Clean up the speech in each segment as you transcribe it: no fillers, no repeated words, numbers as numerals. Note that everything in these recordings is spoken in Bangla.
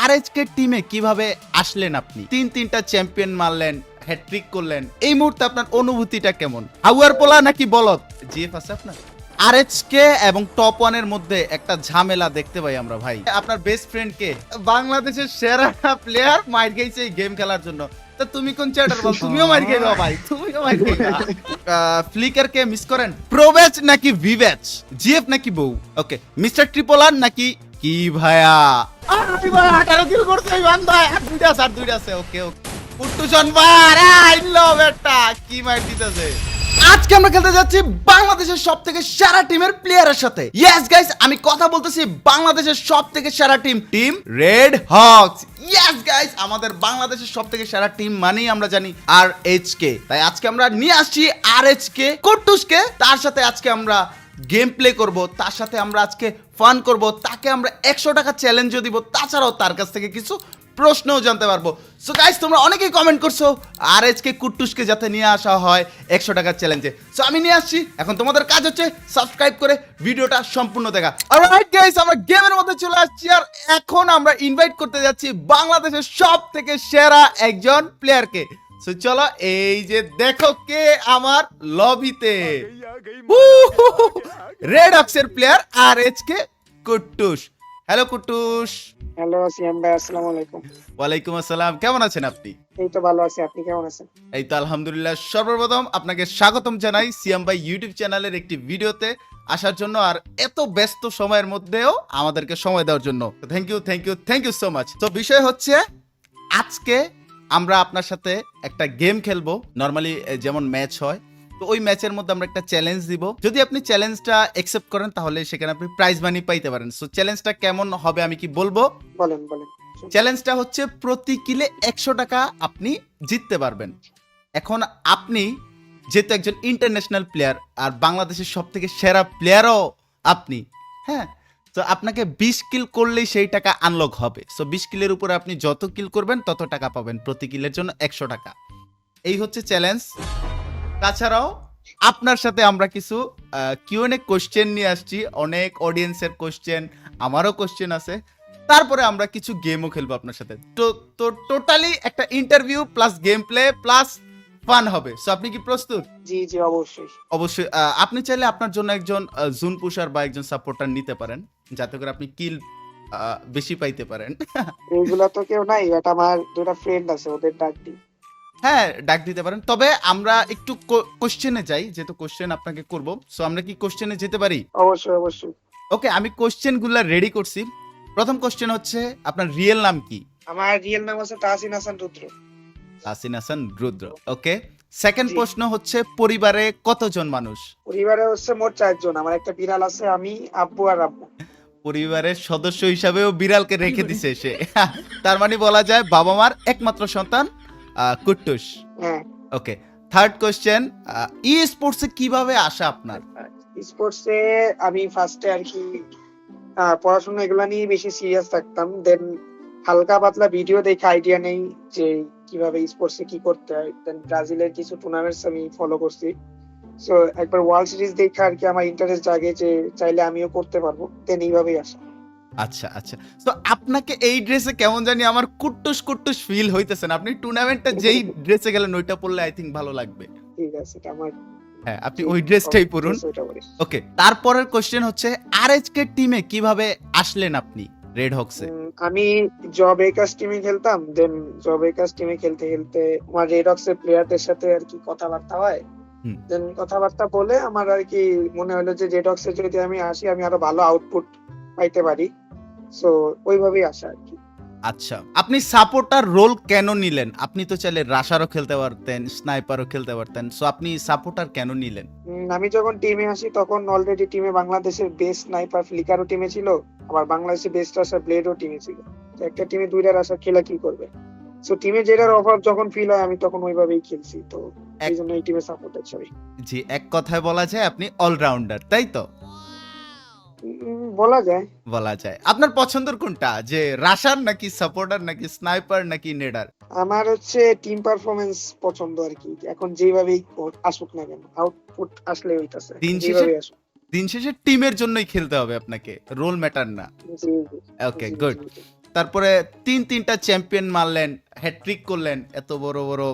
আরএচকে টিমে কিভাবে আসলেন আপনি? তিনটা চ্যাম্পিয়ন মারলেন, হ্যাট্রিক করলেন, এই মুহূর্তে আপনার অনুভূতিটা কেমন? হাউয়ার পোলা নাকি বলদ? জিএফ আছে আপনার? আরএচকে এবং টপ ওয়ানের মধ্যে একটা ঝামেলা দেখতে পাই আমরা ভাই। আপনার বেস্ট ফ্রেন্ড কে? বাংলাদেশের সেরা প্লেয়ার মাইর গেছে এই গেম খেলার জন্য। তা তুমি কোন চ্যাটার বল? তুমিও মাইর খেয়ে ভাই, তুমিও মাইর খেয়ে। ফ্লিকার কে মিস করেন? প্রোব্যাচ নাকি ভিভ্যাচ? জিএফ নাকি বউ? ওকে, মিস্টার ট্রিপল আর নাকি কি ভাইয়া? আরে ভাই 18 কিল করছে এই বান্দা, আর দুইটা আছে। ওকে ওকে, কুট্টুজন ভাই, আরে আইলো বেটা, কি মাইর দিতেছে। আজকে আমরা খেলতে যাচ্ছি বাংলাদেশের সবথেকে সেরা টিমের প্লেয়ারের সাথে। ইয়েস গাইস, আমি কথা বলতেছি বাংলাদেশের সবথেকে সেরা team red Hawks. Yes guys, আমাদের বাংলাদেশের সবথেকে সেরা টিম মানেই আমরা জানি আরএচকে। তাই আজকে আমরা নিয়ে আসছি আরএচকে কুট্টুসকে। তার সাথে আজকে আমরা গেম প্লে করব, তার সাথে আমরা আজকে ফান করব, তাকে আমরা 100 টাকা চ্যালেঞ্জও দিব, তাছাড়াও তার কাছ থেকে কিছু প্রশ্নও জানতে পারবো। সো গাইস, তোমরা অনেকেই কমেন্ট করছো আরএচকে কুট্টুসকে যাতে নিয়ে আসা হয় 100 টাকার চ্যালেঞ্জে। সো আমি নিয়ে আসছি। এখন তোমাদের কাজ হচ্ছে সাবস্ক্রাইব করে ভিডিওটা সম্পূর্ণ দেখা। অলরাইট গাইস, আমরা গেমের মধ্যে চলে আসছি আর এখন আমরা ইনভাইট করতে যাচ্ছি বাংলাদেশের সবথেকে সেরা একজন প্লেয়ারকে। সো চলো, এই যে দেখো কে আমার লবিতে, রেড হক্সের প্লেয়ার আরএচকে কুট্টুস। হ্যালো কুট্টুস। হ্যালো সিয়াম ভাই, আসসালামু আলাইকুম। ওয়ালাইকুম আসসালাম, কেমন আছেন আপনি? এই তো ভালো আছি, আপনি কেমন আছেন? এই তো আলহামদুলিল্লাহ। সর্বপ্রথম আপনাকে স্বাগতম জানাই সিয়াম ভাই ইউটিউব চ্যানেলের একটি ভিডিওতে আসার জন্য, আর এত ব্যস্ত সময়ের মধ্যেও আমাদেরকে সময় দেওয়ার জন্য থ্যাংক ইউ সো মাচ। তো বিষয় হচ্ছে, আজকে আমরা আপনার সাথে একটা গেম খেলবো, নর্মালি যেমন ম্যাচ হয়। তো ওই ম্যাচের মধ্যে আমরা একটা চ্যালেঞ্জ দিব। যদি আপনি চ্যালেঞ্জটা অ্যাকসেপ্ট করেন তাহলে সেখানে আপনি প্রাইজ মানি পাইতে পারেন। সো চ্যালেঞ্জটা কেমন হবে আমি কি বলবো? বলেন। চ্যালেঞ্জটা হচ্ছে প্রতি কিলে 100 টাকা আপনি জিততে পারবেন। এখন আপনি যেহেতু একজন ইন্টারন্যাশনাল প্লেয়ার আর বাংলাদেশের সবথেকে সেরা প্লেয়ারও আপনি, হ্যাঁ, তো আপনাকে 20 কিল করলেই সেই টাকা আনলক হবে। সো 20 কিলের উপরে আপনি যত কিল করবেন তত টাকা পাবেন, প্রতি কিলের জন্য 100 টাকা। এই হচ্ছে চ্যালেঞ্জ। তাছাড়াও আপনার সাথে আমরা কিছু কিউএনএ কোশ্চেন নিয়ে আসছি, অনেক অডিয়েন্সের কোশ্চেন, আমারও কোশ্চেন আছে। তারপরে আমরা কিছু গেমও খেলবো আপনার সাথে। তো টোটালি একটা interview plus game play plus fun হবে। সো আপনি কি প্রস্তুত? জি অবশ্যই। অবশ্যই। আপনি চাইলে আপনার জন্য একজন জুন পুশার বা একজন সাপোর্টার নিতে পারেন, যাতে করে আপনি কিল বেশি পাইতে পারেন। এইগুলা তো কেউ নাই, বাট আমার দুটো ফ্রেন্ড আছে, ওদের ডাক দিই। হ্যাঁ, ডাক দিতে পারেন। তবে আমরা একটু কোশ্চেনে যাই, যেহেতু কোশ্চেন আপনাকে করব। সো আমরা কি কোশ্চেনে যেতে পারি? অবশ্যই। ওকে, আমি কোশ্চেনগুলো রেডি করছি। প্রথম কোশ্চেন হচ্ছে, আপনার রিয়েল নাম কি? আমার রিয়েল নাম আছে তাহসিন হাসান রুদ্র। তাহসিন হাসান রুদ্র। ওকে। সেকেন্ড প্রশ্ন হচ্ছে, পরিবারে কতজন মানুষ? পরিবারে হচ্ছে মোট 4 জন। আমার একটা বিড়াল আছে, আমি, আব্বু আর আম্মু। পরিবারের সদস্য হিসাবেও বিড়ালকে রেখে দিছে সে। তার মানে বলা যায় বাবা মার একমাত্র সন্তান কুট্টুস। হ্যাঁ। ওকে। থার্ড কোশ্চেন, ই স্পোর্টসে কিভাবে আসা আপনার? স্পোর্টসে আমি ফার্স্টে আর কি পড়াশোনা এগুলা নিয়ে বেশি সিরিয়াস থাকতাম, দেন হালকা পাতলা ভিডিও দেখে আইডিয়া নেই যে কিভাবে স্পোর্টসে কি করতে হয়। দেন ব্রাজিলের কিছু টুর্নামেন্টস আমি ফলো করছি। সো একবার ওয়ার্ল্ড সিরিজ দেখে আর কি আমার ইন্টারেস্ট জাগে যে চাইলে আমিও করতে পারবো, দেন এইভাবেই আসা। আচ্ছা। তো আপনাকে এই ড্রেসে কেমন জানি আমার কুট্টুস ফিল হইতেছে না। আপনি টুর্নামেন্টটা যেই ড্রেসে গেলেন ওইটা পরলে আই থিংক ভালো লাগবে। ঠিক আছে, এটা আমার। হ্যাঁ, আপনি ওই ড্রেসটাই পরুন। ওকে। তারপরের কোশ্চেন হচ্ছে, আরএচকে টিমে কিভাবে আসলেন আপনি রেড হক্সে? আমি জব একাস টিমে খেলতাম, দেন জব একাস টিমে খেলতে খেলতে আমার রেড হক্স এর প্লেয়ারদের সাথে আর কি কথাবার্তা হয়। দেন কথাবার্তা বলে আমার আর কি মনে হলো যে রেড হক্স এ যদি আমি আসি আমি আরো ভালো আউটপুট পাইতে পারি। সো ওইভাবেই আসা আর কি। আচ্ছা, আপনি সাপোর্টার রোল কেন নিলেন? আপনি তো চাইলে রাশারও খেলতে পারতেন, স্নাইপারও খেলতে পারতেন। সো আপনি সাপোর্টার কেন নিলেন? আমি যখন টিমে আসি তখন অলরেডি টিমে বাংলাদেশের বেস্ট স্নাইপার ফ্লিকারও টিমে ছিল, আবার বাংলাদেশের বেস্ট রাশার ব্লেডও টিমে ছিল। তো একটা টিমে দুইটা রাশার খেলা কি করবে? সো টিমে যেটার অভাব যখন ফিল হয় আমি তখন ওইভাবেই খেলছি। তো এই জন্য এই টিমে সাপোর্টার চাই। জি, এক কথায় বলা যায় আপনি অলরাউন্ডার, তাই তো? বলা যায়। আপনার পছন্দের কোনটা, যে রাশার নাকি সাপোর্টার নাকি স্নাইপার নাকি নেডার? আমার হচ্ছে টিম পারফরম্যান্স পছন্দ আর কি। এখন যেভাবেই আসুক না কেন, আউটপুট আসলে হইতাছে, যেভাবেই আসুক। দিন শেষে টিমের জন্যই খেলতে হবে আপনাকে, রোল ম্যাটার না। জি। ওকে, গুড। তারপরে তিনটা চ্যাম্পিয়ন মারলেন, হ্যাট্রিক করলেন, এত বড় বড়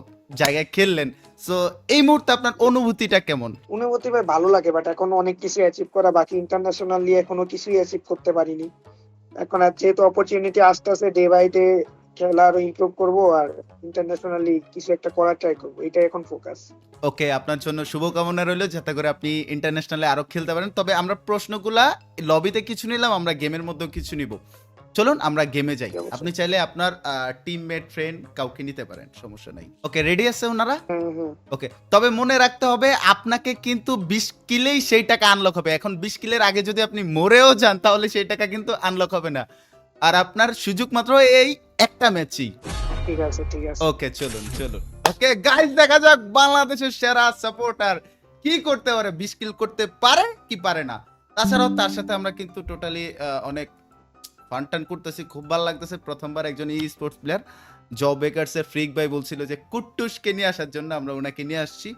জায়গায় খেললেন। সো এই মুহূর্তে আপনার অনুভূতিটা কেমন? অনুভূতি ভাই ভালো লাগে, বাট এখন অনেক কিছু অ্যাচিভ করা বাকি। ইন্টারন্যাশনালি এখনো কিছুই অ্যাচিভ করতে পারিনি। এখন আর যেহেতু অপরচুনিটি আসতেছে, ডে বাই ডে খেলা আরো ইমপ্রুভ করবো আর ইন্টারন্যাশনালি কিছু একটা করার ট্রাই করবো, এটাই এখন ফোকাস। ওকে, আপনার জন্য শুভকামনা রইল যাতে করে আপনি ইন্টারন্যাশনালে আরো খেলতে পারেন। তবে আমরা প্রশ্নগুলা লবিতে কিছু নিলাম, আমরা গেমের মধ্যেও কিছু নিব। চলুন আমরা গেমে যাই। অবশ্যই। আপনি চাইলে আপনার টিমমেট ফ্রেন্ড কাউকে নিতে পারেন, সমস্যা নাই। ওকে, রেডি আছে ওনারা? ওকে, তবে মনে রাখতে হবে আপনাকে কিন্তু 20 কিলেই সেই টাকা আনলক হবে। এখন 20 কিলের আগে যদি আপনি মরেও যান তাহলে সেই টাকা কিন্তু আনলক হবে না। আর আপনার সুযোগ মাত্র এই একটা ম্যাচই। ঠিক আছে ঠিক আছে। ওকে, চলুন চলুন। ওকে গাইস, দেখা যাক বাংলাদেশের সেরা সাপোর্টার কি করতে পারে, 20 কিল করতে পারে কি পারে না। তাছাড়াও তার সাথে আমরা কিন্তু টোটালি অনেক ফান টান করতেছি, খুব ভালো লাগতেছে। প্রথমবার একজন ই স্পোর্টস প্লেয়ার জব বেকার্স এর ফ্রিক ভাই বলছিল যে কুট্টুসকে নিয়ে আসার জন্য, আমরা ওনাকে নিয়ে আসছি।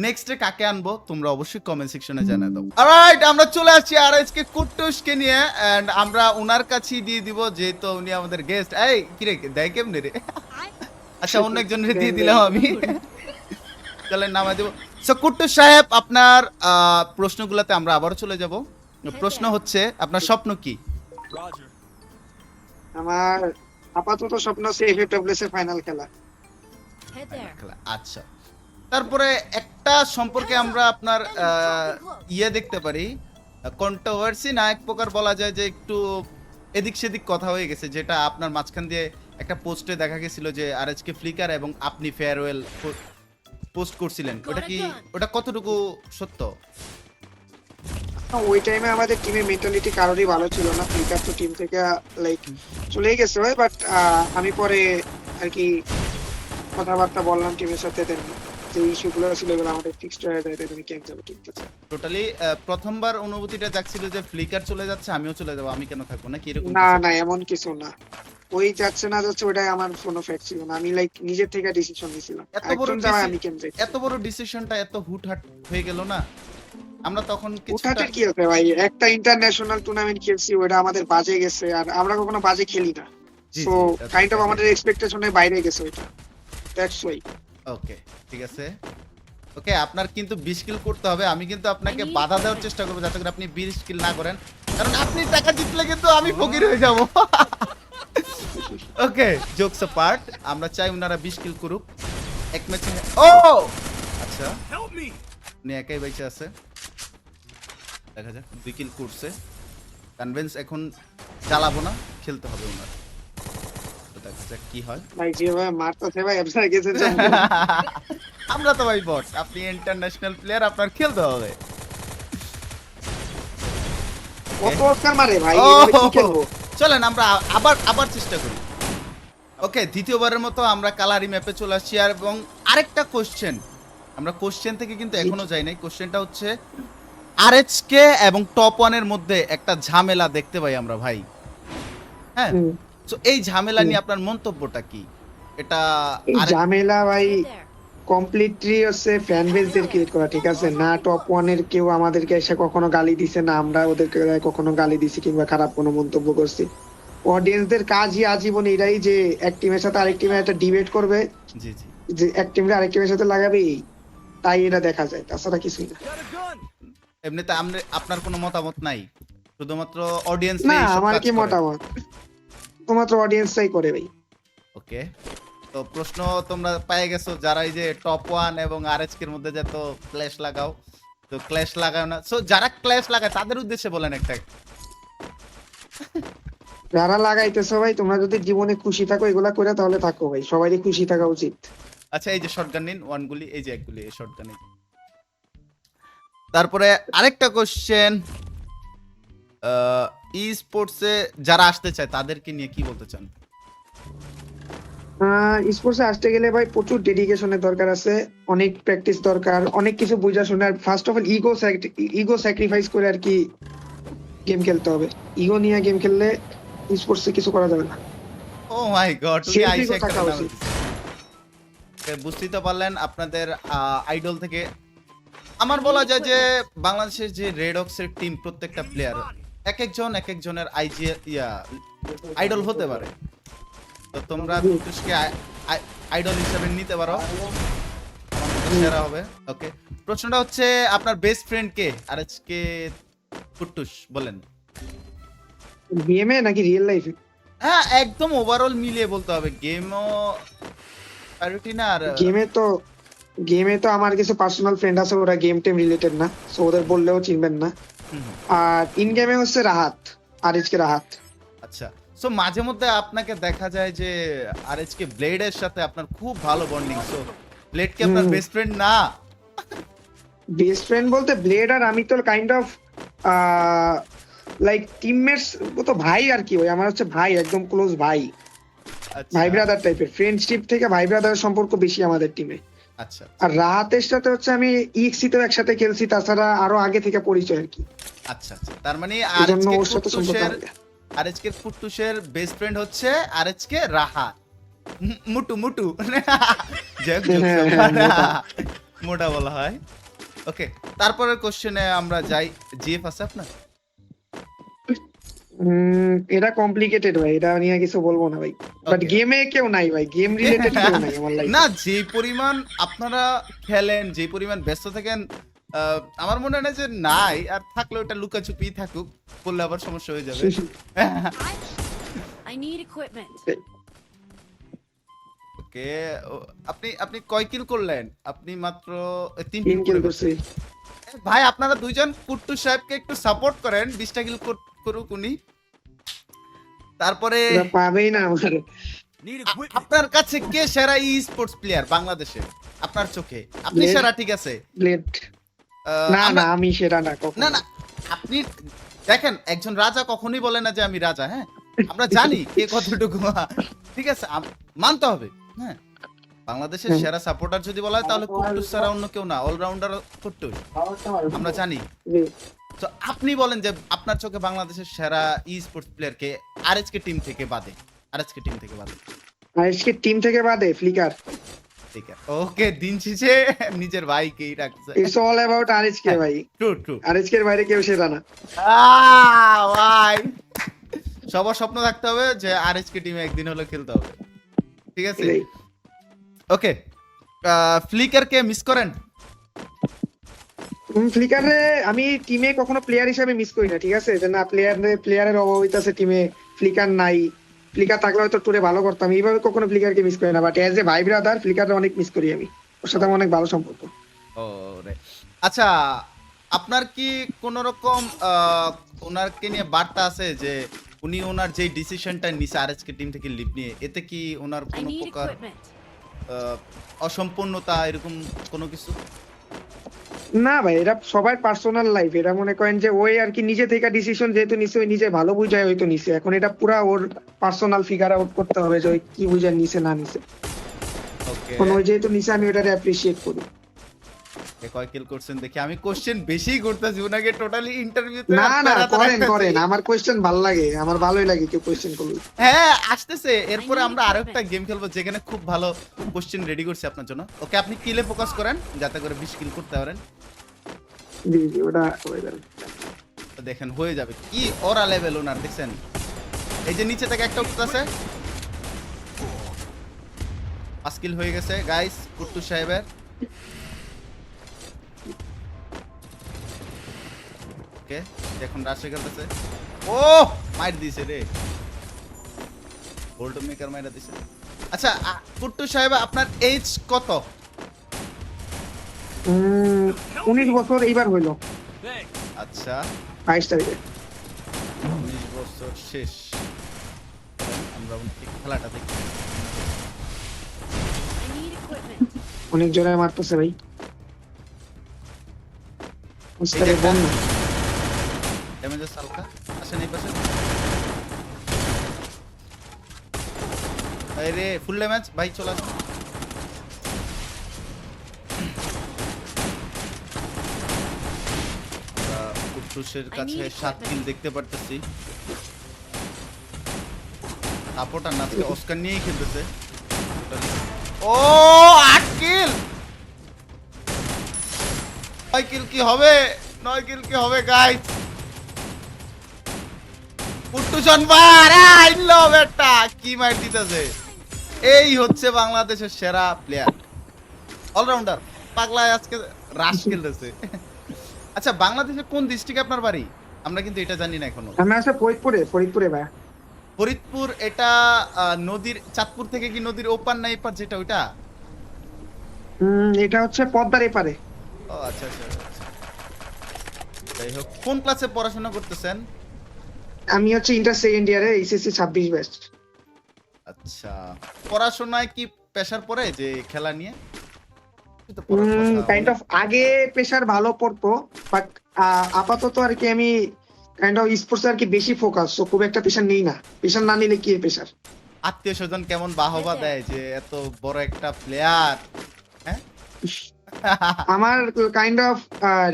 নেক্সটে কাকে আনবো তোমরা অবশ্যই কমেন্ট সেকশনে জানিয়ে দাও। অলরাইট, আমরা চলে আসছি আর আজকে কুট্টুসকে নিয়ে, এন্ড আমরা ওনার কাছেই দিয়ে দিব যেহেতু উনি আমাদের গেস্ট। এই কি রে, দেয় কেমনে রে? আচ্ছা, অন্য একজনের দিয়ে দিলাম আমি। চলে নামাই দেব। সো কুট্টুস সাহেব, আপনার প্রশ্নগুলোতে আমরা আবারও চলে যাব। প্রশ্ন হচ্ছে আপনার স্বপ্ন কি? আমার আপাতত স্বপ্ন আছে এফএফডব্লিউএস এর ফাইনাল খেলা। খেলা, আচ্ছা। তারপরে একটা সম্পর্কে আমরা আপনার ইয়ে দেখতে পারি, কন্ট্রোভার্সি না এক প্রকার বলা যায় যে একটু এদিক সেদিক কথা হয়ে গেছে, যেটা আপনার মাঝখান দিয়ে একটা পোস্টে দেখা গেছিল যে আরএচকে ফ্লিকার এবং আপনি ফেয়ারওয়েল পোস্ট করছিলেন। ওটা কতটুকু সত্য? ওই টাইমে আমাদের টিমের মেন্টালিটি কারোরই ভালো ছিল না। ফ্লিকার তো টিম থেকে লাইক চলেই গেছে হয়, বাট আমি পরে আর কি কথাবার্তা বললাম টিমের সাথে, দেন যে ইস্যুগুলো ছিল এগুলো আমাদের ফিক্সড হয়ে যায়, তাই আমি কেন যাবো, ঠিক আছে। টোটালি প্রথমবার অনুভূতিটা যাচ্ছিল যে ফ্লিকার চলে যাচ্ছে, আমিও চলে যাবো, আমি কেন থাকবো, না কি এরকম না কিছু? না, এমন কিছু না। ওই যাচ্ছে না যাচ্ছে ওটাই আমার কোনো ফ্যাক্ট ছিল না। আমি লাইক নিজের থেকে ডিসিশন নিয়েছিলাম একজন যাওয়া, আমি কেন যাই। এত বড় ডিসিশনটা এত হুটহাট হয়ে গেল না? আমরা তখন কিছুটা ওটাতে কি আছে ভাই, একটা ইন্টারন্যাশনাল টুর্নামেন্ট খেলছি, ওটা আমাদের বাজে গেছে, আর আমরা কখনো বাজে খেলি না। জি, সো জি, that's কাইন্ড অফ okay. আমাদের এক্সপেকটেশনের বাইরে গেছে ওইটা, দ্যাটস ওয়াই। ওকে, ঠিক আছে। ওকে, আপনার কিন্তু 20 কিল করতে হবে। আমি কিন্তু আপনাকে বাধা দেওয়ার চেষ্টা করব যাতে করে আপনি 20 কিল না করেন, কারণ আপনি টাকা জিতলে কিন্তু আমি ফকির হয়ে যাব। ওকে, জোকস পার্ট, আমরা চাই ওনারা 20 কিল করুক এক ম্যাচে। ও আচ্ছা, উনি একাই বেঁচে আছে, দেখা যাক। 2 কিল করছে, কনভিন্স এখন চালাবো না, খেলতে হবে ওনার। তো দেখা যাক কি হয়। ভাই যেভাবে মারতেছে ভাই, আপনারা গেছেন যে আমরা তো ভাই বট, আপনি ইন্টারন্যাশনাল প্লেয়ার, আপনার খেলতে হবে। কত অস্কার মারে ভাই, ও, এভাবে কি খেলবো? চলেন আমরা আবার চেষ্টা করি। ওকে, দ্বিতীয়বারের মতো আমরা কালারি ম্যাপে চলে আসছি। আর এবং আরেকটা কোশ্চেন, আমরা কোশ্চেন থেকে কিন্তু এখনো যাই নাই। কোশ্চেনটা হচ্ছে আরএচকে এবং টপ ওয়ানের মধ্যে একটা ঝামেলা দেখতে পাই আমরা ভাই, হ্যাঁ। তো এই ঝামেলা নিয়ে আপনার মন্তব্যটা কি? এটা এই ঝামেলা ভাই কমপ্লিটলি হচ্ছে ফ্যান বেসদের ক্রিয়েট করা, ঠিক আছে না। টপ ওয়ানের কেউ আমাদেরকে এসে কখনো গালি দিছে না, আমরা ওদেরকে কখনো গালি দিছি কিংবা খারাপ কোনো মন্তব্য করছি। অডিয়েন্সদের কাজই আজীবন এটাই যে এক টিমের সাথে আরেক টিমের একটা ডিবেট করবে, জি জি, যে এক টিমকে আরেক টিমের সাথে লাগাবে, তাই এটা দেখা যায়, তাছাড়া কিছুই না। এমনিতে আপনার কোনো মতামত নাই, শুধুমাত্র অডিয়েন্স না আমার কি মতামত, শুধুমাত্র অডিয়েন্সটাই করে ভাই। ওকে, তো প্রশ্ন তোমরা পেয়ে গেছো, যারা এই যে টপ ওয়ান এবং আরএচকে এর মধ্যে যত ক্ল্যাশ লাগাও, তো ক্ল্যাশ লাগাও না। সো যারা ক্ল্যাশ লাগায় তাদের উদ্দেশ্যে বলেন একটা। যারা লাগাইতেছো ভাই, তোমরা যদি জীবনে খুশি থাকো এগুলা করে তাহলে থাকো ভাই, সবারই খুশি থাকা উচিত। আচ্ছা, এই যে শটগান নিন, ওয়ান গুলি, এই যে এক গুলি, এই শটগান। তারপরে আরেকটা কোশ্চেন, ই স্পোর্টসে যারা আসতে চায় তাদেরকে নিয়ে কি বলতে চান? স্পোর্টসে আসতে গেলে ভাই প্রচুর ডেডিকেশনের দরকার আছে, অনেক প্র্যাকটিস দরকার, অনেক কিছু বুঝা শোনা। First of all ego sacrifice করে আর কি গেম খেলতে হবে। ইগো নিয়ে গেম খেললে স্পোর্টসে কিছু করা যাবে না। ও মাই গড, উনি Self আইসা ego একটা থাকা নাম উচিত। দিছে। বুঝতেই তো পারলেন আপনাদের আইডল থেকে। আমার বলা যায় যে বাংলাদেশের যে রেড অক্সের টিম, প্রত্যেকটা প্লেয়ার এক একজনের আইডল হতে পারে। তো তোমরা কুট্টুসকে আইডল হিসেবে নিতে পারো, আমার মতে সেরা হবে। ওকে, প্রশ্নটা হচ্ছে আপনার বেস্ট ফ্রেন্ড কে? আর আজকে কুট্টুস বলেন। গেমে নাকি রিয়েল লাইফে? হ্যাঁ, একদম ওভারঅল মিলিয়ে বলতে হবে, গেমও প্রায়োরিটি না আর গেমে তো আমার কিছু পার্সোনাল ফ্রেন্ড আছে, ওরা গেম টেম রিলেটেড না, সো ওদের বললেও চিনবেন না। হুম, আর ইন গেমে হচ্ছে রাহাত, আরিজকে রাহাত। আচ্ছা। সো মাঝে মধ্যে আপনাকে দেখা যায় যে আরএচকে ব্লেডের সাথে আপনার খুব ভালো বন্ডিং, সো ব্লেড কি আপনার বেস্ট ফ্রেন্ড না? বেস্ট ফ্রেন্ড বলতে ব্লেড আর আমি তো কাইন্ড অফ লাইক টিমমেটস, ও তো ভাই আর কি, ওই আমার হচ্ছে ভাই, একদম ক্লোজ ভাই, আচ্ছা ভাই ব্রাদার টাইপের। ফ্রেন্ডশিপ থেকে ভাই ব্রাদারের সম্পর্ক বেশি আমাদের টিমে। আচ্ছা আর রাহাতের সাথে হচ্ছে আমি ইক্সিতেও একসাথে খেলছি, তাছাড়া আরো আগে থেকে পরিচয় আর কি, আচ্ছা আচ্ছা, তার মানে এই জন্য ওর সাথে সম্পর্ক আরএচকে আলাদা। আরএচকে কুট্টুসের বেস্ট ফ্রেন্ড হচ্ছে আরএচকে রাহাত, মুটু মুটু যাক, মোটা বলা হয়। ওকে, তারপরের কোশ্চেনে আমরা যাই। জিএফ আছে আপনার? এটা কমপ্লিকেটেড ভাই, এটা নিয়ে কিছু বলবো না ভাই। But Okay. গেমে কেউ নাই ভাই, গেম রিলেটেড কেউ নাই আমার লাইফে। না, যে পরিমাণ আপনারা খেলেন, যে পরিমাণ ব্যস্ত থাকেন, আমার মনে হয় না যে নাই, আর থাকলে ওটা লুকাচুপি থাকুক, বললে আবার সমস্যা হয়ে যাবে। I need equipment. ওকে, আপনি আপনি কয় কিল করলেন? আপনি মাত্র 3 তিন কিল কিল করছি। করছি। ভাই আপনারা দুইজন কুট্টু সাহেবকে একটু সাপোর্ট করেন, 20টা কিল করুক উনি। তারপরে ওরা পাবেই না আমার। আপনার কাছে কে সেরা ই স্পোর্টস প্লেয়ার বাংলাদেশে আপনার চোখে? আপনি Blade. সেরা, ঠিক আছে। ব্লেড না আমরা- না, আমি সেটা না কখনো। না না, আপনি দেখেন, একজন রাজা কখনোই বলে না যে আমি রাজা, হ্যাঁ, আমরা জানি কে কতটুকু, ঠিক আছে, মানতে হবে। হ্যাঁ, বাংলাদেশের হুম। সেরা সাপোর্টার যদি বলা হয় তাহলে কুট্টুস ছাড়া অন্য কেউ না, অলরাউন্ডার কুট্টুস, আমরা জানি। জি। তো আপনি বলেন যে আপনার চোখে বাংলাদেশের সেরা ই স্পোর্টস প্লেয়ার কে? আরএচকে টিম থেকে বাদে, আরএচকে টিম থেকে বাদে। আর আজকে টিম থেকে বাদে ফ্লিকার। ঠিক আছে, ওকে, দিন শেষে নিজের ভাইকেই রাখছে। ইটস অল অ্যাবাউট আরএচকে ভাই, ট্রু ট্রু। আরএচকে এর বাইরে কেউ সেরা না। ভাই, সবার স্বপ্ন থাকতে হবে যে আরএচকে টিমে একদিন হলো খেলতে হবে, ঠিক আছে। এটাই। ওকে, ফ্লিকার কে মিস করেন? ফ্লিকারে আমি টিমে কখনো প্লেয়ার হিসেবে মিস করি না, ঠিক আছে, যে না প্লেয়ারের অভাব হইতাছে টিমে, ফ্লিকার নাই, ফ্লিকার থাকলে হয়তো টুরে ভালো করতাম, এইভাবে কখনো ফ্লিকারকে মিস করি না। বাট এজ এ ভাই ব্রাদার ফ্লিকারকে অনেক মিস করি আমি, ওর সাথে আমার অনেক ভালো সম্পর্ক। ও রে, আচ্ছা, আপনার কি কোন রকম ওনারকে নিয়ে বার্তা আছে যে উনি ওনার যে ডিসিশনটা নিছে আরএচকে টিম থেকে লিভ নিয়ে, এতে কি ওনার I কোনো need প্রকার equipment. অসম্পূর্ণতা এরকম কোনো কিছু? না ভাই, এটা সবার পার্সোনাল লাইফ, এটা মনে করেন যে ওই আর কি নিজে থেকে ডিসিশন যেহেতু নিছে, ওই নিজে ভালো বুঝায় হয়তো নিছে, এখন এটা পুরা ওর পার্সোনাল ফিগার আউট করতে হবে যে ওই কি বুঝায় নিছে না নিছে। ওকে, এখন ওই যেহেতু নিছে আমি ওটারে অ্যাপ্রিসিয়েট করি। কয় কিল করছেন দেখি? আমি কোশ্চেন বেশি করতেছি, ওনাকে টোটালি ইন্টারভিউতে না না, করেন করেন, আমার কোয়েশ্চেন ভালো লাগে, আমার ভালোই লাগে কেউ কোয়েশ্চেন করলে। হ্যাঁ, আসতেছে, এরপরে আমরা আরো একটা গেম খেলবো যেখানে খুব ভালো কোশ্চেন রেডি করছি আপনার জন্য। ওকে, আপনি কিলে ফোকাস করেন যাতে করে 20 কিল করতে পারেন। জি জি, ওটা হয়ে যাবে। তো দেখেন হয়ে যাবে, কি ওরা লেভেল ওনার, দেখছেন? এই যে নিচে থেকে একটা উঠতেছে, 5 কিল হয়ে গেছে গাইস কুট্টু সাহেবের। ওকে, এখন রাশে খেলতেছে। ও মাইর দিছে রে, বোল্ট মেকার মাইরা দিছে। আচ্ছা, কুট্টু সাহেব আপনার এজ কত? 19 বছর এইবার হইলো, আচ্ছা, 22 তারিখে। 19 বছর শেষ। আমরা খেলাটা দেখি। I need equipment. অনেক জোরে মারতেছে ভাই, ওস্তাদের একটা- বন্যা। ড্যামেজের সালকা আসেন এই পাশে। আরে ফুল ড্যামেজ ভাই, চলে আসুন। কুট্টুসের কাছে 7 কিল দেখতে পারতেছি। সাপোর্টার না, আজকে অস্কার নিয়েই খেলতেছে। ও 8 কিল, 9 কিল কি হবে? 9 কিল কি হবে গাইস? কুট্টুজন বার আইলো বেটা কি মার দিতেছে। এই হচ্ছে বাংলাদেশের সেরা প্লেয়ার, অলরাউন্ডার। পাগলা আজকে রাশ খেলতেছে। আচ্ছা, বাংলাদেশের কোন ডিস্ট্রিক্টে আপনার বাড়ি? আমরা কিন্তু এটা জানি না এখনো। আমি আসলে ফরিদপুরে ভাই। ফরিদপুর এটা নদীর চাঁদপুর থেকে কি নদীর ওপার না এপার যেটা ওইটা? এটা হচ্ছে পদ্মার এপারে। ও আচ্ছা আচ্ছা আচ্ছা। যাই হোক, কোন ক্লাসে পড়াশোনা করতেছেন? আমি হচ্ছে ইন্টার সেকেন্ড ইয়ারে এইচএসসি 26 ব্যাচ। আচ্ছা, পড়াশোনায় কি প্রেসার পড়ে যে খেলা নিয়ে? একটু তো পড়ার কথা কাইন্ড অফ আগে প্রেশার ভালো পড়তো, বাট আপাতত আর কি আমি কাইন্ড অফ স্পোর্টস আর কি বেশি ফোকাস, তো খুব একটা প্রেশার নেই না। প্রেশার না নিলে কি প্রেশার। আত্মীয় স্বজন কেমন বাহবা দেয় যে এত বড় একটা প্লেয়ার? হ্যাঁ আমার কাইন্ড অফ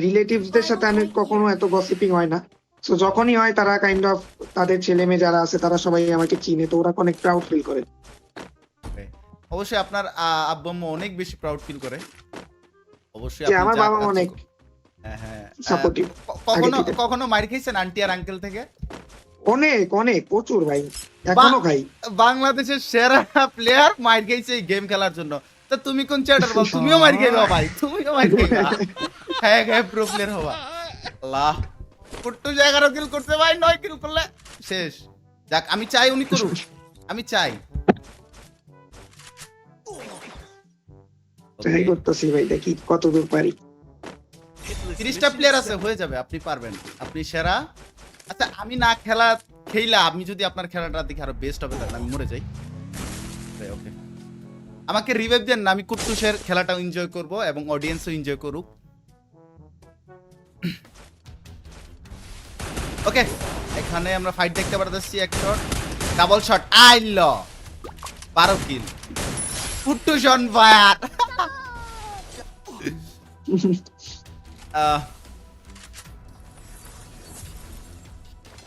রিলেটিভসদের সাথে আমি কখনো এত গসিপিং হয় না। সো যখনই হয় তারা কাইন্ড অফ তাদের ছেলে মেয়ে যারা আছে তারা সবাই আমাকে চিনে, তো ওরা অনেক প্রাউড ফিল করে। অবশ্যই আপনার আব্বু আম্মু অনেক বেশি প্রাউড ফিল করে। অবশ্যই যে আপনি আমার যা বাবা কাজ অনেক হ্যাঁ হ্যাঁ সাপোর্টিভ। কখনো আগে থেকে। কখনো মার খাইছেন আন্টি আর আঙ্কেল থেকে? অনেক প্রচুর ভাই, এখনো খাই। বাংলাদেশের সেরা প্লেয়ার মার খাইছে এই গেম খেলার জন্য। তা তুমি কোন চ্যাটার বল? তুমিও মার খাইবা ভাই, তুমিও মার খাইবা। হ্যাঁ হ্যাঁ, প্রো প্লেয়ার হবা। আল্লাহ, কুট্টু 11 কিল করতে ভাই, 9 কিল করলে শেষ। যাক, আমি চাই উনি করুক, আমি চাই। ট্রাই করতেছি ভাই, দেখি কতদূর পারি। 30টা প্লেয়ার আছে, হয়ে যাবে, আপনি পারবেন, আপনি সেরা। আচ্ছা, আমি না খেলা আমি যদি আপনার খেলাটা দেখি আরো বেস্ট হবে, তাহলে আমি মরে যাই। ওকে, আমাকে রিভাইভ দেন না, আমি কুট্টুসের খেলাটাও এনজয় করব এবং অডিয়েন্সও এনজয় করুক। ওকে, এখানে আমরা ফাইট দেখতে পারতেছি। এক শট, ডাবল শট, আইল 12 কিল কুট্টুসন ফায়ার।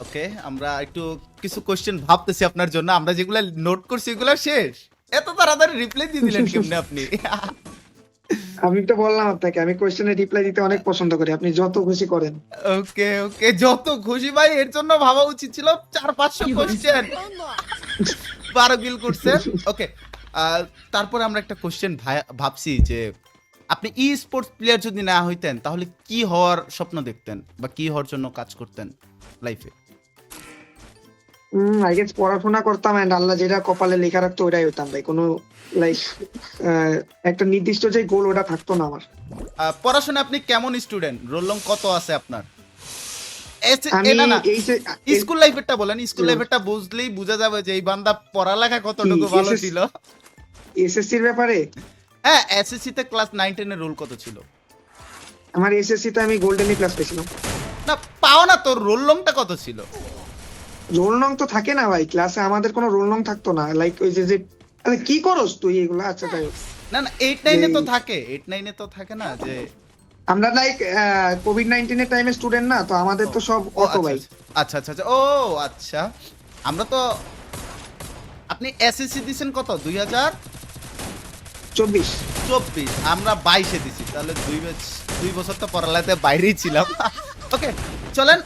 ওকে, আমরা একটু কিছু কোশ্চেন ভাবতেছি আপনার জন্য। আমরা যেগুলা নোট করছি এগুলা শেষ, এত তাড়াতাড়ি রিপ্লাই দিয়ে দিলেন কেমনে আপনি? আমি তো বললাম আপনাকে, আমি কোশ্চেনের রিপ্লাই দিতে অনেক পছন্দ করি, আপনি যত খুশি করেন। ওকে ওকে, যত খুশি ভাই, এর জন্য ভাবা উচিত ছিল 400-500 কোশ্চেন। 12 কিল করছে। ওকে, তারপরে আমরা একটা কোশ্চেন ভাবছি যে আপনি ই স্পোর্টস প্লেয়ার যদি না হইতেন তাহলে কি হওয়ার স্বপ্ন দেখতেন বা কি হওয়ার জন্য কাজ করতেন লাইফে? আই গেস পড়াশোনা করতাম, এন্ড আল্লাহ যেটা কপালে লেখা রাখতো ওটাই হতাম ভাই। কোনো লাইক একটা নির্দিষ্ট যে গোল ওটা থাকতো না আমার। পড়াশোনা আপনি কেমন স্টুডেন্ট? রোল নং কত আছে আপনার? আমি না না, এই যে স্কুল লাইফেরটা বলেন। স্কুল লাইফেরটা বুঝলেই বোঝা যাবে যে এই বান্দা পড়ালেখা কতটুকু ভালো ছিল। এসএসসির ব্যাপারে হ্যাঁ, এসএসসি তে ক্লাস 9 10 এর রোল কত ছিল? আমার এসএসসি তে আমি গোল্ডেন ক্লাস পেয়েছিলাম। না পাও না, তোর রোল নম্বরটা কত ছিল? রোল নং তো থাকে না ভাই ক্লাসে, আমাদের কোনো রোল নং থাকতো না। লাইক ওই যে আরে কি করস তুই এগুলা। আচ্ছা তাই না না, 8 9 এ তো থাকে, 8 9 এ তো থাকে না যে আমরা লাইক কোভিড-19 এর টাইমে স্টুডেন্ট না, তো আমাদের তো সব ও, অটো ভাই। আচ্ছা আচ্ছা আচ্ছা, ও আচ্ছা। আমরা তো, আপনি এসএসসি দিবেন কত? 2024। আমরা 22 এ দিছি, তাহলে 2 বছর তো পড়ালেখাতে বাইরেই ছিলাম। ওকে, চলেন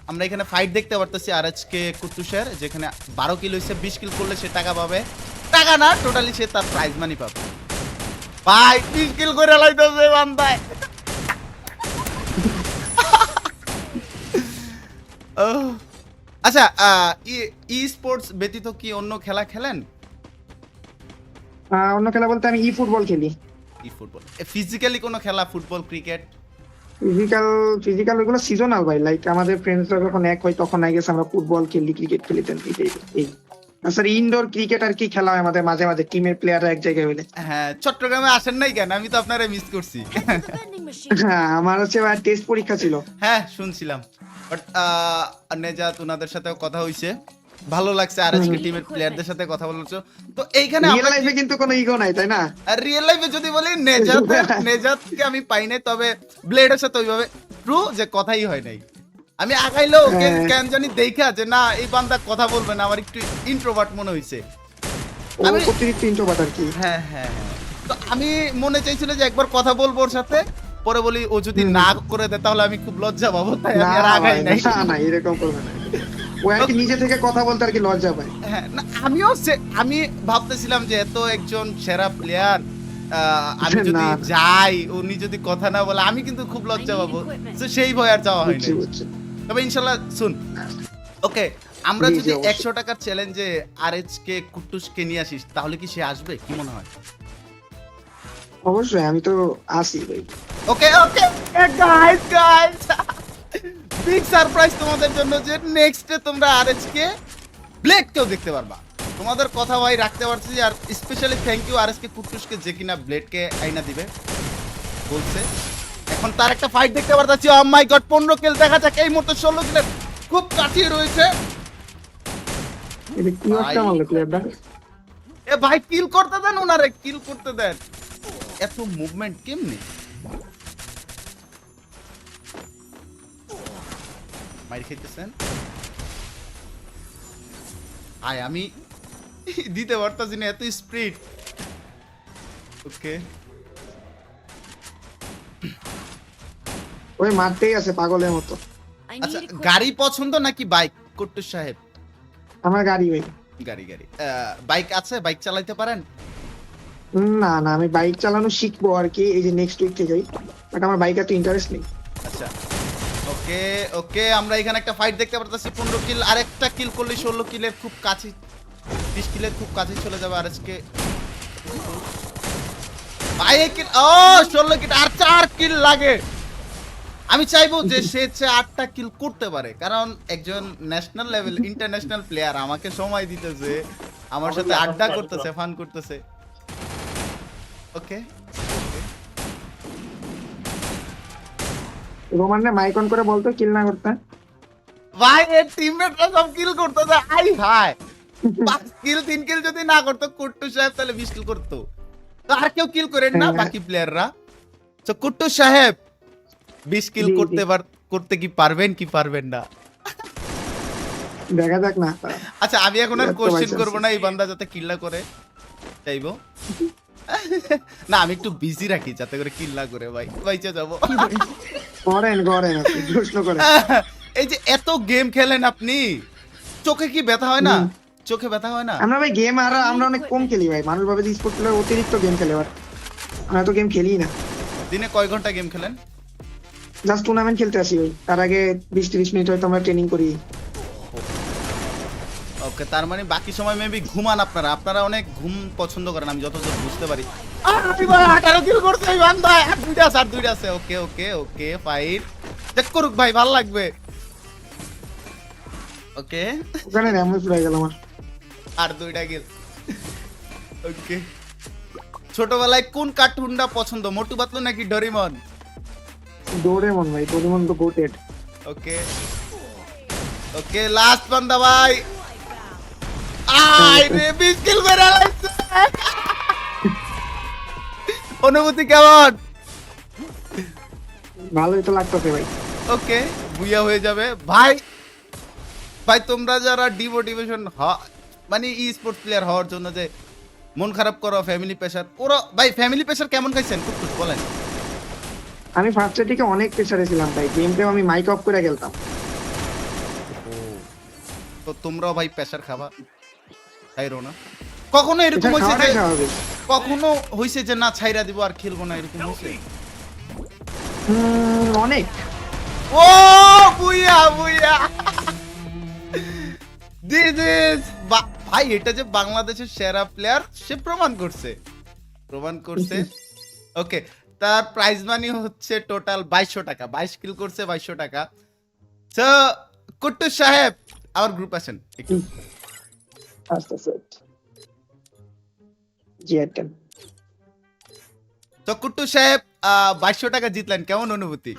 আমরা এখানে ফাইট দেখতে পারতেছি আরএচকে কুট্টুসের, যেখানে 12 কিল হইছে। 20 কিল করলে সে টাকা পাবে, টাকা না টোটালি সে তার প্রাইজ মানি পাবে। ভাই 20 কিল করে লাইতেছে বান্দায়। আচ্ছা, ই স্পোর্টস ব্যতীত কি অন্য খেলা খেলেন? অন্য খেলা বলতে আমি ই ফুটবল খেলি। ই ফুটবল, ফিজিক্যালি কোনো খেলা, ফুটবল, ক্রিকেট? ফিজিক্যাল ওগুলো সিজনাল ভাই। লাইক আমাদের ফ্রেন্ডসরা যখন এক হয় তখন আই গেস আমরা ফুটবল খেলি, ক্রিকেট খেলি। এই স্যার ইনডোর ক্রিকেট আর কি খেলা হয় আমাদের মাঝে মাঝে, টিমের প্লেয়াররা এক জায়গায় হইলে। হ্যাঁ, চট্টগ্রামে আসেন নাই কেন? আমি তো আপনারা মিস করছি। Enter the vending machine. হ্যাঁ আমার হচ্ছে টেস্ট পরীক্ষা ছিল। হ্যাঁ শুনছিলাম, বাট নেজাত ওনাদের সাথেও কথা হইছে, ভালো লাগছে। আর আজকে টিমের প্লেয়ারদের সাথে কথা বলছো তো এইখানে রিয়েল লাইফে কিন্তু কোনো ইগো নাই, তাই না? আর রিয়েল লাইফে যদি বলি নেজাতকে আমি পাই নাই, তবে ব্লেডের সাথে ওইভাবে ট্রু যে কথাই হয় নাই। আমি আগাইলেও কেন জানি দেখা যে না এই বান্দা কথা বলবে না, আমার একটু ইন্ট্রোভার্ট মনে হইছে। আমি অতিরিক্ত ইন্ট্রোভার্ট আর কি। হ্যাঁ হ্যাঁ, তো আমি মনে চাইছিল যে একবার কথা বলবো ওর সাথে, পরে বলি ও যদি না করে দেয় তাহলে আমি খুব লজ্জা পাবো, তাই আমি আর আগাই নাই। না এরকম করবে না। ও আর কি নিজে থেকে কথা বলতে আর কি লজ্জা পায়। হ্যাঁ, না, আমি ভাবতেছিলাম যে এত একজন সেরা প্লেয়ার আমি যদি না। যাই উনি যদি কথা না বলে আমি কিন্তু খুব লজ্জা পাবো, তো সেই ভয় আর যাওয়া হয়নি। বুঝছি বুঝছি। তবে ইনশাল্লাহ শুন, ওকে আমরা জি, জি, যদি অবশ্যই। 100 টাকার চ্যালেঞ্জে আরএচ কে কুট্টুসকে নিয়ে আসিস তাহলে কি সে আসবে, কি মনে হয়? অবশ্যই আমি তো আসি ভাই। ওকে ওকে গাইস বিগ সারপ্রাইজ তোমাদের জন্য যে নেক্সটে তোমরা আরএচ কে ব্লেড কেও দেখতে পারবা। তোমাদের কথা ভাই রাখতে পারছি, আর স্পেশালি থ্যাংক ইউ আরএস কে কুট্টুসকে যে কিনা ব্লেড কে আইনা দিবে বলছে। এখন তার একটা ফাইট দেখতে পারতাছি। ও মাই গড 15 কিল দেখা যাক, এই মুহূর্তে 16 কিলের খুব কাছে রয়েছে। এটা কি একটা মারলো প্লেয়ারটা। এ ভাই কিল করতে দেন, ওনারে কিল করতে দেন। এত মুভমেন্ট কেমনে? মাইর খাইতেছেন? আয় আমি দিতে পারতাছি না, এত স্পিড। ওকে ওই মারতেই আছে পাগলের মতো। I আচ্ছা, need equipment. গাড়ি পছন্দ নাকি বাইক কুট্টুস সাহেব? আমার গাড়ি ভাই। গাড়ি গাড়ি বাইক আছে, বাইক চালাইতে পারেন? না না, আমি বাইক চালানো শিখবো আর কি এই যে নেক্সট উইক থেকেই, বাট আমার বাইক এত ইন্টারেস্ট নেই। আচ্ছা ওকে ওকে, আমরা এখানে একটা ফাইট দেখতে পারতেছি। 15 কিল, আরেকটা কিল করলে 16 কিলের খুব কাছে, 20 কিলের খুব কাছে চলে যাবে আরএসকে। ভাই কিল, ও 16 কিল, আর 4 কিল লাগে। আমি চাইবো যে সে 8টা কিল করতে পারে, কারণ একজন ন্যাশনাল লেভেল ইন্টারন্যাশনাল প্লেয়ার আমাকে সময় দিতেছে, আমার সাথে আড্ডা করতেছে, ফান করতেছে। ওকে রোমানরে মাইক অন করে বলতো কিল না করতে। ভাই এর টিমমেটরা সব কিল করতেছে। আই হাই 5 কিল 3 কিল যদি না করতো কুট্টু সাহেব, তাহলে 20 কিল করতো। তো আর কেউ কিল করেন না হ্যাঁ। বাকি প্লেয়াররা। তো কুট্টু সাহেব 20 কিল জি, জি। করতে কি পারবেন কি পারবেন না? দেখা যাক না। আচ্ছা আমি এখন আর এত কোশ্চেন by করব chance। না, এই বান্দা যাতে কিল্লা করে চাইবো। না আমি একটু বিজি রাখি যাতে করে কিল্লা করে ভাই বাইচে যাব। করেন করেন আপনি প্রশ্ন করেন। এই যে এত গেম খেলেন আপনি, চোখে কি ব্যথা হয় না? হুম। চোখে ব্যথা হয় না? আমরা ভাই গেম আর আমরা অনেক কম খেলি ভাই, মানুষ ভাবে যে স্পোর্টস প্লেয়ার অতিরিক্ত গেম খেলে, বাট আমরা তো গেম খেলি না। দিনে কয় ঘন্টা গেম খেলেন? জাস্ট টুর্নামেন্ট খেলতে আসি ভাই, তার আগে 20-30 মিনিট হয়তো আমরা ট্রেনিং করি। ওকে, তার মানে বাকি সময় মেবি ঘুমান আপনারা। আপনারা অনেক ঘুম পছন্দ করেন, আমি যতদূর বুঝতে পারি। আরে ভাই 18 কিল করতে এই বান্দা, আর দুইটা আছে। ওকে ওকে ওকে ফাইট চেক করুক ভাই, ভালো লাগবে। ওকে ওখানে ড্যামেজ হয়ে গেল আমার। আর 2টা কিল। ওকে, ছোটবেলায় কোন কার্টুনটা পছন্দ, মোটু পাতলু নাকি ডোরেমন? ডোরেমন ভাই, ডোরেমন তো গোটেড। ওকে ওকে, লাস্ট বান্দা ভাই। আই রে 20 কিল মেরে লাইছে। অনুভূতি কেমন? ভালোই তো লাগতেছে ভাই। ওকে, বুইয়া হয়ে যাবে ভাই। ভাই তোমরা যারা ডিমোটিভেশন মানে ই স্পোর্টস প্লেয়ার হওয়ার জন্য যে মন খারাপ করো, ফ্যামিলি প্রেসার, ওরা ভাই ফ্যামিলি প্রেসার কেমন খাইছেন কুট্টুস বলেন? আমি ফার্স্টের দিকে অনেক প্রেসারে ছিলাম ভাই, গেমটাও আমি মাইক অফ করে খেলতাম। তো তোমরাও ভাই প্রেসার খাবা, ছাইরো না। কখনো এরকম এটা হয়েছে যে খাওয়াটাই স্বাভাবিক। কখনো হয়েছে যে না ছাইরা দিব আর খেলবো না, এরকম হয়েছে? অনেক। ও বুইয়া বুইয়া দিস ইজ ভাই, এটা যে বাংলাদেশের সেরা প্লেয়ার সে প্রমাণ করছে। ওকে, তার প্রাইজ মানি হচ্ছে টোটাল 2200 টাকা। 22 কিল করছে, 2200 টাকা। সো কুট্টু সাহেব আমার গ্রুপ আছেন একটু। আস্তে সেট জি আইটেম। তো কুট্টু সাহেব 2200 টাকা জিতলেন, কেমন অনুভূতি?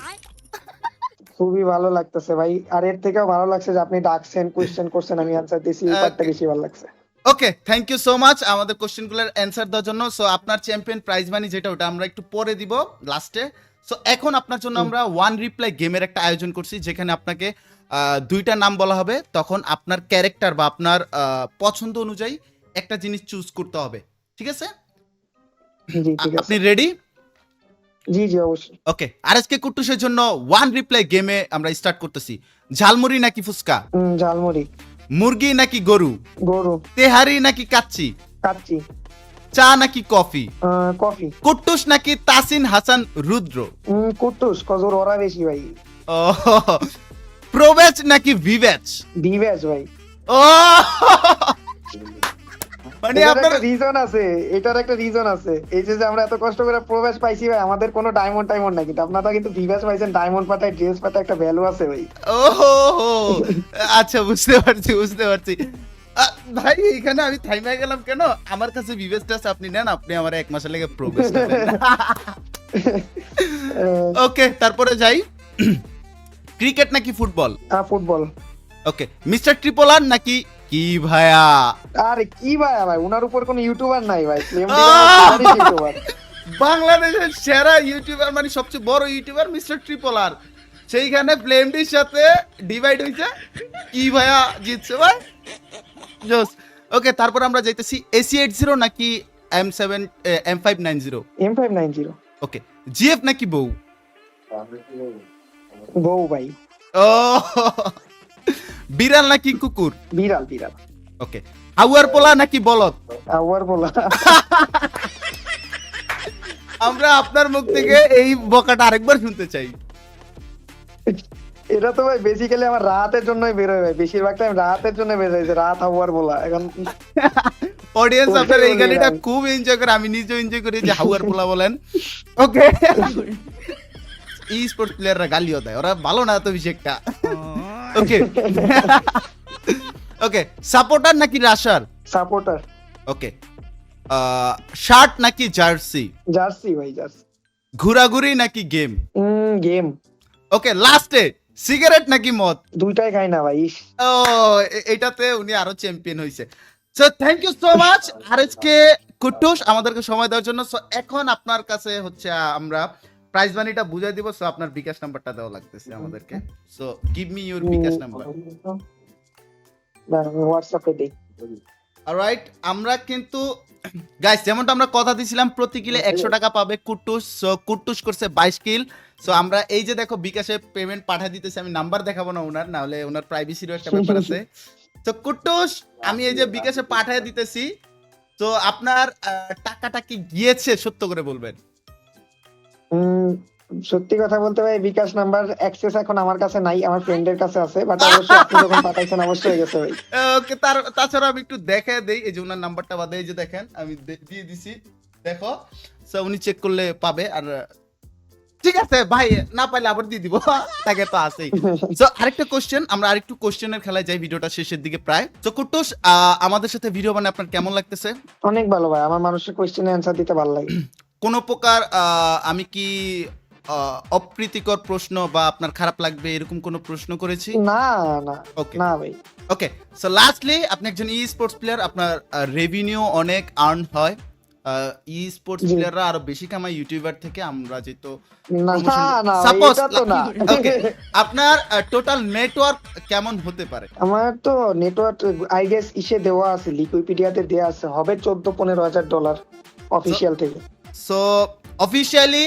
খুবই ভালো লাগতেছে ভাই, আর এর থেকেও ভালো লাগছে যে আপনি ডাকছেন, কোশ্চেন করছেন, আমি অ্যানসার দিছি, এই পার্টটা বেশি ভালো লাগছে। ওকে, থ্যাংক ইউ সো মাচ আমাদের কোশ্চেনগুলোর অ্যানসার দেওয়ার জন্য। সো আপনার চ্যাম্পিয়ন প্রাইজ মানি যেটা, ওটা আমরা একটু পরে দিব লাস্টে। সো এখন আপনার জন্য আমরা ওয়ান রিপ্লাই গেমের একটা আয়োজন করছি, যেখানে আপনাকে 2টা নাম বলা হবে। তখন আপনার ক্যারেক্টার বা আপনার পছন্দ অনুযায়ী একটা জিনিস চুজ করতে হবে, ঠিক আছে? জি ঠিক আছে। আপনি রেডি? জি জি অবশ্যই। ওকে, আরএসকে কুট্টুসের জন্য ওয়ান রিপ্লাই গেমে আমরা স্টার্ট করতেছি। ঝালমুড়ি নাকি ফুচকা, ঝালমুড়ি। মুরগি নাকি গরু, গরু। তেহারি নাকি কাচ্চি, কাচ্চি। চা নাকি কফি, কফি। কুট্টুস নাকি তাসিন হাসান রুদ্র, কুট্টুস কজর ওরা বেশি ভাই। ও প্রবেজ নাকি ভিভেজ, বিবেজ ভাই। ও মানে এটার আপনার একটা রিজন আছে, এটার একটা রিজন আছে। এই যে আমরা এত কষ্ট করে প্রবেশ পাইছি ভাই, আমাদের কোনো ডায়মন্ড টাইমন্ড নাই, কিন্তু আপনারা কিন্তু বিবেজ পাইছেন, ডায়মন্ড পাঠায়, ড্রেস পাঠায়, একটা ভ্যালু আছে ভাই। ও আচ্ছা, বুঝতে পারছি বুঝতে পারছি। ভাই এখানে আমি থাইমা গেলাম কেন, আমার কাছে বিবেচটা আছে, আপনি নেন, আপনি আমার 1 মাসের লেগে প্রবেশ ওকে, তারপরে যাই। ক্রিকেট নাকি ফুটবল, ফুটবল। ওকে, মিস্টার ট্রিপল আর নাকি কি ভাইয়া, আরে কি ভাই, ভাই উনার উপর কোনো ইউটিউবার নাই ভাই, ইউটিউবার। বাংলাদেশের সেরা ইউটিউবার মানে সবচেয়ে বড় ইউটিউবার মিস্টার ট্রিপল আর, সেইখানে ব্লেমডির সাথে ডিভাইড হইছে, কি ভাইয়া জিতছে ভাই, জোস। ওকে, তারপর আমরা যাইতেছি AC80 নাকি M590, M590। ওকে, জিএফ নাকি বউ, বউ ভাই। ও বিড়াল নাকি কুকুর, বিড়াল বিড়াল। ওকে, হাউয়ার পোলা নাকি বলদ, আবার বলা। আমরা আপনার মুখ থেকে এই বকাটা আরেকবার শুনতে চাই। এটা তো ভাই বেসিক্যালি আমার রাতের জন্যই বের হয় ভাই, বেশিরভাগ টাইম রাতের জন্য বের হয়েছে, রাত আবার বলা। এখন অডিয়েন্স ওকে, আপনার এই ওকে, গালিটা ভাই। খুব এনজয় করে, আমি নিজেও এনজয় করি যে হাউয়ার পোলা বলেন। ওকে, ই স্পোর্টস প্লেয়াররা গালিও দেয়, ওরা ভালো না তো বেশি একটা। ওকে ওকে, সাপোর্টার নাকি রাশার, সাপোর্টার। ওকে, শার্ট নাকি জার্সি, জার্সি ভাই, জার্সি। ঘোরাঘুরি নাকি গেম, গেম। ওকে, লাস্টে সিগারেট নাকি মদ, দুইটাই খাই না ভাই, ইস। ও এটাতে উনি আরো চ্যাম্পিয়ন হয়েছে। So thank you so much RSK Kuttus আমাদেরকে সময় দেওয়ার জন্য। সো এখন আপনার কাছে হচ্ছে আমরা প্রাইজ মানিটা বুঝাই দিব। সো আপনার বিকাশ নাম্বারটা দেওয়া লাগতেছে আমাদেরকে। So give me your bKash number. হোয়াটসঅ্যাপে দেই। অলরাইট, আমরা কিন্তু গাইস যেমনটা আমরা কথা দিছিলাম প্রতি কিলে 100 টাকা পাবে কুট্টুস। সো কুট্টুস করছে 22 কিল। সো আমরা এই যে দেখো বিকাশে পেমেন্ট পাঠিয়ে দিতেছি, আমি নাম্বার দেখাবো না ওনার, না হলে ওনার প্রাইভেসিরও একটা ব্যাপার আছে। তো কুট্টুস আমি এই যে বিকাশে পাঠিয়ে দিতেছি, তো আপনার টাকাটা কি গিয়েছে সত্য করে বলবেন? সত্যি কথা বলতে ভাই, বিকাশ নাম্বার অ্যাক্সেস এখন আমার কাছে নাই, আমার ফ্রেন্ডের কাছে আছে, বাট অবশ্যই আপনি যখন পাঠাইছেন অবশ্যই গেছে ভাই। ওকে, তাছাড়া আমি একটু দেখে দেই, এই যে ওনার নাম্বারটা বাদে এই যে দেখেন আমি দিয়ে দিছি, দেখো। সো উনি চেক করলে পাবে। আর ঠিক আছে ভাই, না পাইলে আবার দিয়ে দিব, তাকে তো আছেই। সো আরেকটা কোশ্চেন, আমরা আরেকটু কোশ্চেনের খেলায় যাই, ভিডিওটা শেষের দিকে প্রায়। সো কুট্টুস আমাদের সাথে ভিডিও বানায় আপনার কেমন লাগতেছে? অনেক ভালো ভাই, আমার মানুষের কোশ্চেনে অ্যানসার দিতে ভালো লাগে। কোন প্রকার আমি কি অপ্রীতিকর প্রশ্ন বা আপনার খারাপ লাগবে এরকম কোনো প্রশ্ন করেছি? না না ওকে না ভাই। ওকে, সো লাস্টলি আপনি একজন ই স্পোর্টস প্লেয়ার, আপনার রেভিনিউ অনেক আর্ন হয়, ই স্পোর্টস জি। প্লেয়াররা আরো বেশি কামায় ইউটিউবার থেকে, আমরা যেহেতু না না ভাই, সাপোজ এটা তো না। ওকে, আপনার টোটাল নেটওয়ার্ক কেমন হতে পারে? আমার তো নেটওয়ার্ক আই গেস ইসে দেওয়া আছে, লিকুইপিডিয়াতে দেওয়া আছে, হবে $14,000-15,000 অফিসিয়াল থেকে। সো অফিশিয়ালি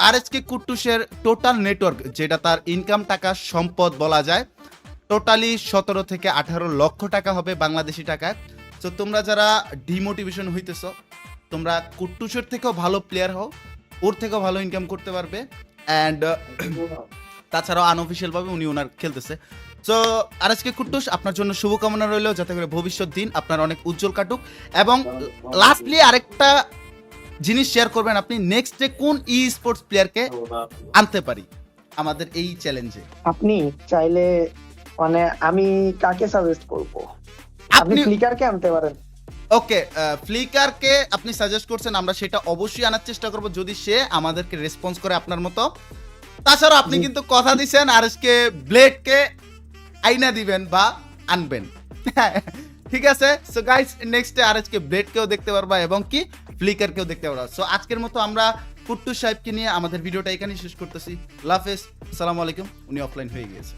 আরএসকে কুট্টুসের টোটাল নেটওয়ার্ক, যেটা তার ইনকাম টাকা সম্পদ বলা যায়, টোটালি 17 থেকে 18 লক্ষ টাকা হবে বাংলাদেশি টাকায়। তো তোমরা যারা ডিমোটিভেশন হইতেছো, তোমরা কুট্টুসের থেকেও ভালো প্লেয়ার হও, ওর থেকেও ভালো ইনকাম করতে পারবে। অ্যান্ড তাছাড়াও আনঅফিসিয়াল ভাবে উনি ওনার খেলতেছে। সো আরএসকে কুট্টুস আপনার জন্য শুভকামনা রইল, যাতে করে ভবিষ্যৎ দিন আপনার অনেক উজ্জ্বল কাটুক। এবং লাস্টলি আরেকটা জিনিস শেয়ার করবেন, আপনি নেক্সট ডে কোন ই স্পোর্টস প্লেয়ারকে আনতে পারি আমাদের এই চ্যালেঞ্জে? আপনি চাইলে মানে আমি কাকে সাজেস্ট করব, আপনি ফ্লিকারকে আনতে পারেন। ওকে, ফ্লিকারকে আপনি সাজেস্ট করছেন, আমরা সেটা অবশ্যই আনার চেষ্টা করব যদি সে আমাদেরকে রেসপন্স করে আপনার মতো। তাছাড়া আপনি কিন্তু কথা দিছেন আরএসকে ব্লেডকে আইনা দিবেন বা আনবেন, ঠিক আছে? সো গাইস, নেক্সট আরএসকে ব্লেডকেও দেখতে পারবা এবং কি ফ্লিকারকেও দেখতে পারবা। সো আজকের মতো আমরা কুট্টুস সাহেবকে নিয়ে আমাদের ভিডিওটা এখানেই শেষ করতেছি। আল্লাহ হাফেজ, আসসালামু আলাইকুম। উনি অফলাইন হয়ে গিয়েছে,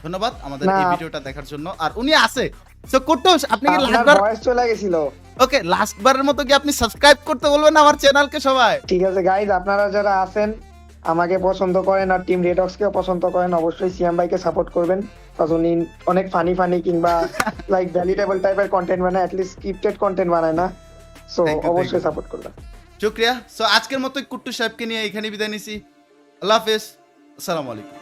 ধন্যবাদ আমাদের এই ভিডিওটা দেখার জন্য। আর উনি আছে। সো কুট্টুস আপনি কি লাস্টবার ভয়েস চলে গেছিল? ওকে, লাস্টবারের মতো কি আপনি সাবস্ক্রাইব করতে বলবেন আমার চ্যানেলকে সবাই? ঠিক আছে গাইজ, আপনারা যারা আছেন আমাকে পছন্দ করেন আর টিম রেডক্সকেও পছন্দ করেন, অবশ্যই সিয়াম ভাইকে সাপোর্ট করবেন, কারণ উনি অনেক ফানি ফানি কিংবা লাইক ভ্যালিডেবল টাইপের কন্টেন্ট বানায়, অ্যাটলিস্ট স্ক্রিপ্টেড কন্টেন্ট বানায় না। সো Thank you, thank অবশ্যই you. সাপোর্ট করবেন। শুক্রিয়া। সো আজকের মতো কুট্টু সাহেবকে নিয়ে এখানে বিদায় নিছি। আল্লাহ হাফেজ, আসসালামু আলাইকুম।